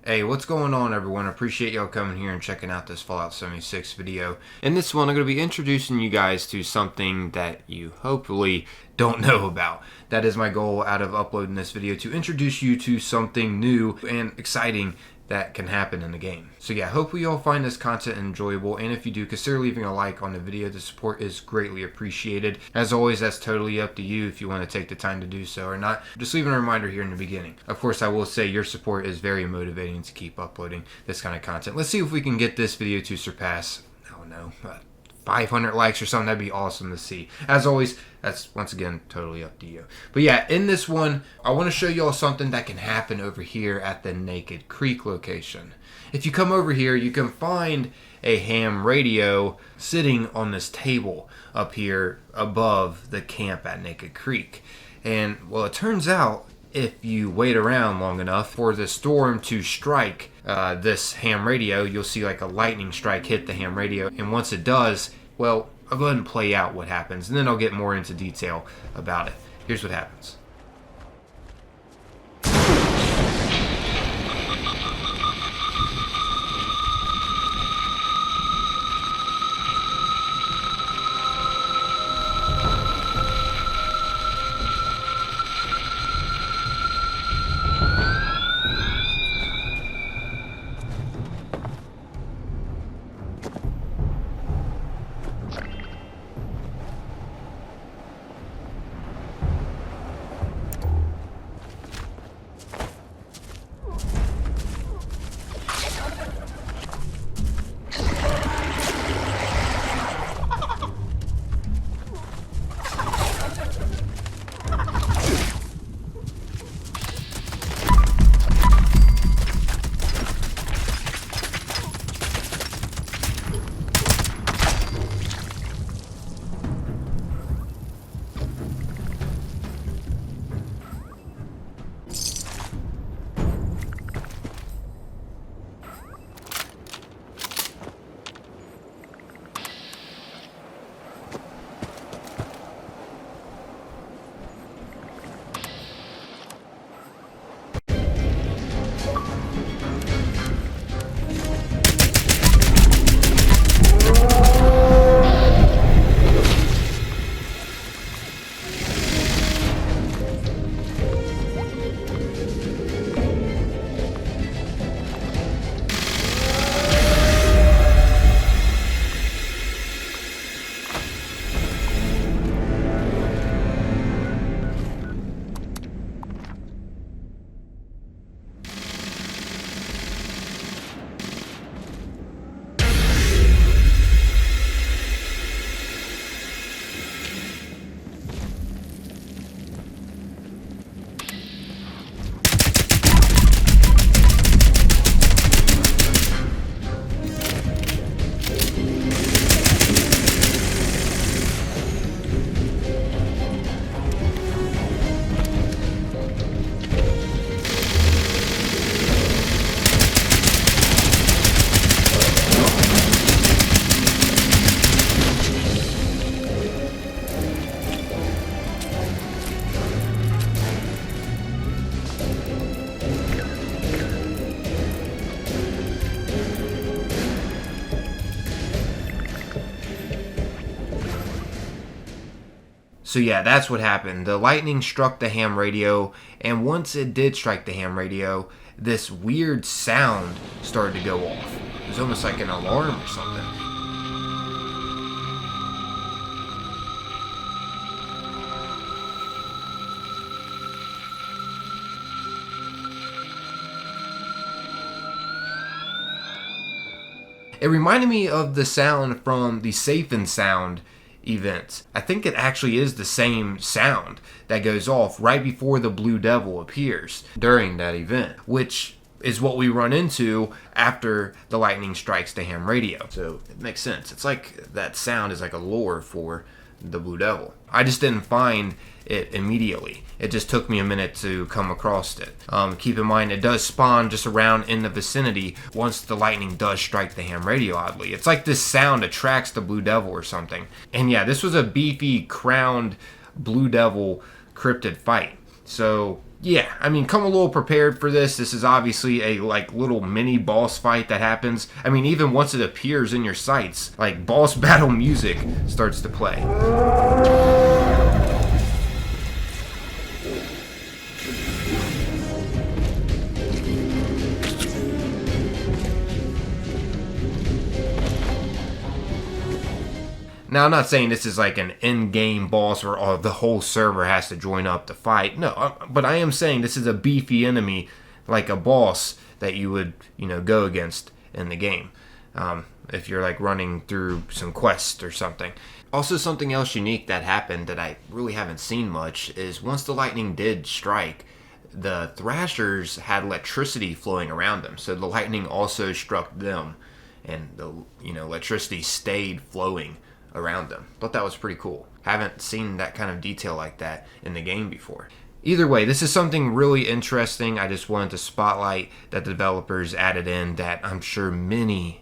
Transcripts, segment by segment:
Hey, what's going on, everyone? I appreciate y'all coming here and checking out this Fallout 76 video. In this one, I'm going to be introducing you guys to something that you hopefully don't know about. That is my goal out of uploading this video, to introduce you to something new and exciting that can happen in the game. So yeah, hopefully y'all find this content enjoyable, and if you do, consider leaving a like on the video. The support is greatly appreciated. As always, that's totally up to you if you want to take the time to do so or not. Just leaving a reminder here in the beginning. Of course, I will say your support is very motivating to keep uploading this kind of content. Let's see if we can get this video to surpass, I don't know, 500 likes or something. That'd be awesome to see. As always, that's once again totally up to you. But yeah, in this one, I want to show y'all something that can happen over here at the Naked Creek location. If you come over here, you can find a ham radio sitting on this table up here above the camp at Naked Creek. And well, it turns out if you wait around long enough for the storm to strike this ham radio, you'll see like a lightning strike hit the ham radio. And once it does, well, I'll go ahead and play out what happens, and then I'll get more into detail about it. Here's what happens. So yeah, that's what happened. The lightning struck the ham radio, and once it did strike the ham radio, this weird sound started to go off. It was almost like an alarm or something. It reminded me of the sound from the Safe and Sound events. I think it actually is the same sound that goes off right before the Blue Devil appears during that event, which is what we run into after the lightning strikes the ham radio. So it makes sense. It's like that sound is like a lure for the Blue Devil. I just didn't find it immediately. It just took me a minute to come across it. Keep in mind, it does spawn just around in the vicinity once the lightning does strike the ham radio, oddly. It's like this sound attracts the Blue Devil or something. And yeah, this was a beefy, crowned Blue Devil cryptid fight. So yeah, I mean, come a little prepared for this. This is obviously a like little mini boss fight that happens. I mean, even once it appears in your sights, like boss battle music starts to play. Now, I'm not saying this is like an in-game boss where the whole server has to join up to fight. No, but I am saying this is a beefy enemy, like a boss that you would, go against in the game. If you're like running through some quest or something. Also, something else unique that happened that I really haven't seen much is once the lightning did strike, the thrashers had electricity flowing around them. So the lightning also struck them, and the electricity stayed flowing around them. Thought that was pretty cool. Haven't seen that kind of detail like that in the game before. Either way, this is something really interesting. I just wanted to spotlight that the developers added in that I'm sure many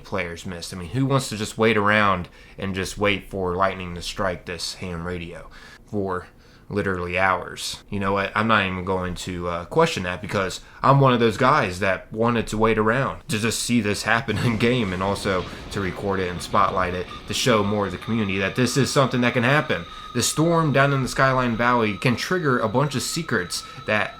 players missed. I mean, who wants to just wait around and just wait for lightning to strike this ham radio for literally hours? You know what? I'm not even going to question that, because I'm one of those guys that wanted to wait around to just see this happen in game, and also to record it and spotlight it to show more of the community that this is something that can happen. The storm down in the Skyline Valley can trigger a bunch of secrets that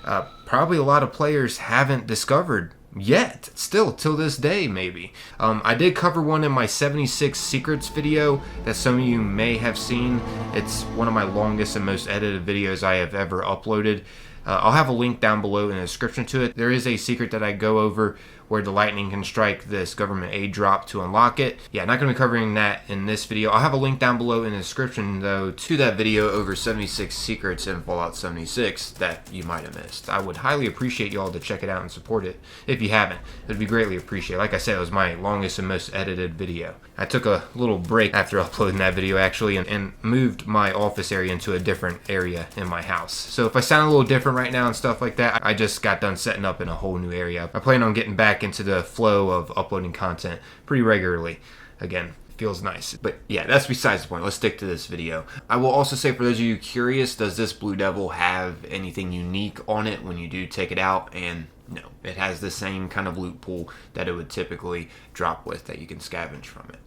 probably a lot of players haven't discovered yet, still till this day maybe. I did cover one in my 76 secrets video that some of you may have seen. It's one of my longest and most edited videos I have ever uploaded. I'll have a link down below in the description to it. There is a secret that I go over where the lightning can strike this government aid drop to unlock it. Yeah, not going to be covering that in this video. I'll have a link down below in the description, though, to that video over 76 secrets in Fallout 76 that you might have missed. I would highly appreciate y'all to check it out and support it if you haven't. It would be greatly appreciated. Like I said, it was my longest and most edited video. I took a little break after uploading that video, actually, and moved my office area into a different area in my house. So if I sound a little different right now and stuff like that, I just got done setting up in a whole new area. I plan on getting back into the flow of uploading content pretty regularly. Again, feels nice. But yeah, that's besides the point. Let's stick to this video. I will also say, for those of you curious, does this Blue Devil have anything unique on it when you do take it out? And no, it has the same kind of loot pool that it would typically drop with that you can scavenge from it.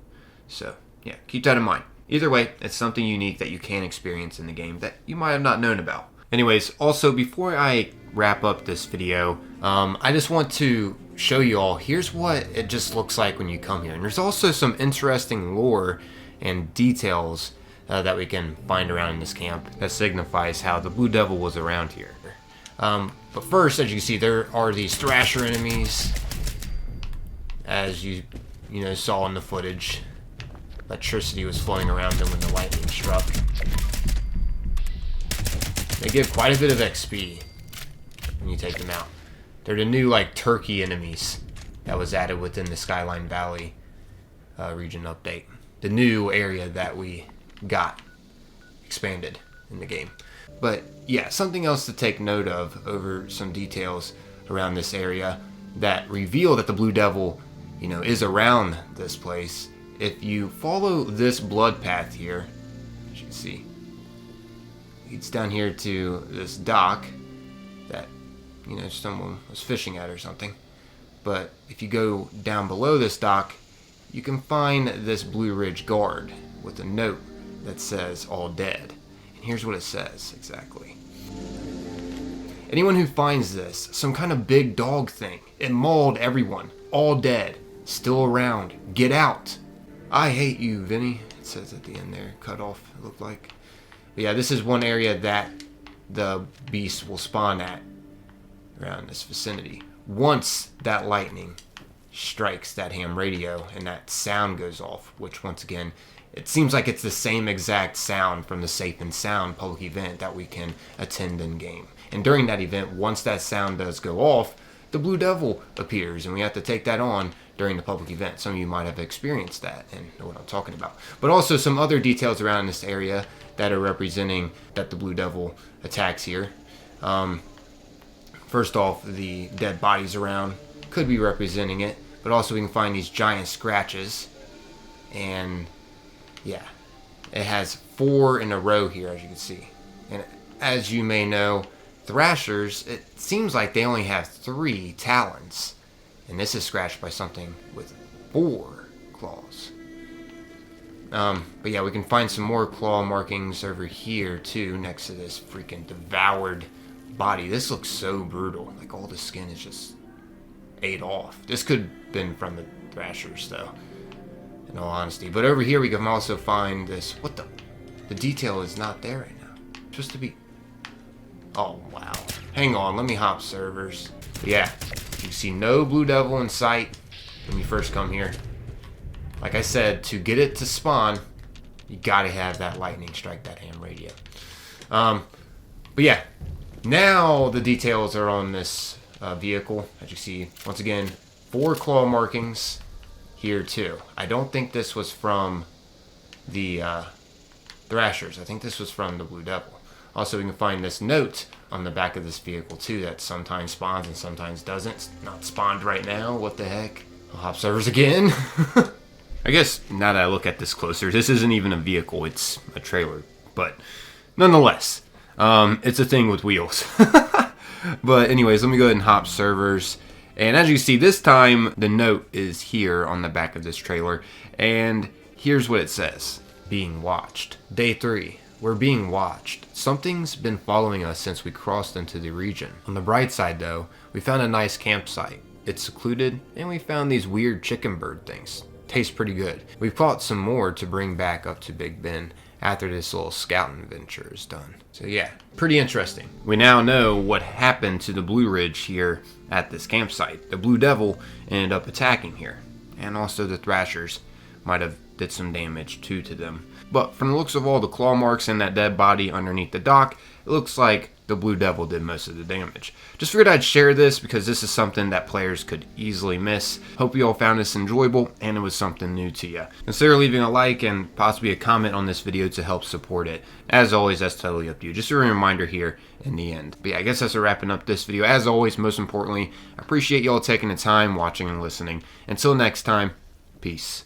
So yeah, keep that in mind. Either way, it's something unique that you can experience in the game that you might have not known about. Anyways, also before I wrap up this video, I just want to show you all, here's what it just looks like when you come here. And there's also some interesting lore and details that we can find around in this camp that signifies how the Blue Devil was around here. But first, as you can see, there are these Thrasher enemies, as you saw in the footage. Electricity was flowing around them when the lightning struck. They give quite a bit of XP when you take them out. They're the new turkey enemies that was added within the Skyline Valley region update. The new area that we got expanded in the game. But yeah, something else to take note of over some details around this area that reveal that the Blue Devil, is around this place. If you follow this blood path here, as you can see, leads down here to this dock that someone was fishing at or something. But if you go down below this dock, you can find this Blue Ridge guard with a note that says "all dead." And here's what it says exactly. Anyone who finds this, some kind of big dog thing, it mauled everyone, all dead, still around, get out. I hate you, Vinny. It says at the end there, cut off, it looked like. But yeah, this is one area that the beast will spawn at around this vicinity. Once that lightning strikes that ham radio and that sound goes off, which once again, it seems like it's the same exact sound from the Safe and Sound public event that we can attend in game. And during that event, once that sound does go off, the Blue Devil appears, and we have to take that on during the public event. Some of you might have experienced that and know what I'm talking about. But also some other details around this area that are representing that the Blue Devil attacks here. First off, the dead bodies around could be representing it, but also we can find these giant scratches. And yeah, it has 4 in a row here, as you can see. And as you may know, Thrashers, it seems like they only have 3 talons. And this is scratched by something with 4 claws. But yeah, we can find some more claw markings over here too, next to this freaking devoured body. This looks so brutal. Like all the skin is just ate off. This could have been from the Thrashers though, in all honesty. But over here we can also find this. What the detail is not there right now. It's supposed to be. Oh wow. Hang on, let me hop servers. But yeah, you see no Blue Devil in sight when you first come here. Like I said, to get it to spawn, you gotta have that lightning strike that ham radio. But yeah, now the details are on this vehicle. As you see, once again, 4 claw markings here too. I don't think this was from the Thrashers. I think this was from the Blue Devil. Also, we can find this note on the back of this vehicle too that sometimes spawns and sometimes doesn't. It's not spawned right now. What the heck? I'll hop servers again. I guess now that I look at this closer, this isn't even a vehicle, it's a trailer. But nonetheless, it's a thing with wheels. But anyways, let me go ahead and hop servers. And as you see, this time the note is here on the back of this trailer. And here's what it says. Being watched. Day 3. We're being watched. Something's been following us since we crossed into the region. On the bright side though, we found a nice campsite. It's secluded, and we found these weird chicken bird things. Tastes pretty good. We've caught some more to bring back up to Big Ben after this little scouting venture is done. So yeah, pretty interesting. We now know what happened to the Blue Ridge here at this campsite. The Blue Devil ended up attacking here, and also the Thrashers might have did some damage too to them. But from the looks of all the claw marks and that dead body underneath the dock, it looks like the Blue Devil did most of the damage. Just figured I'd share this because this is something that players could easily miss. Hope you all found this enjoyable and it was something new to you. Consider leaving a like and possibly a comment on this video to help support it. As always, that's totally up to you. Just a reminder here in the end. But yeah, I guess that's wrapping up this video. As always, most importantly, I appreciate y'all taking the time watching and listening. Until next time, peace.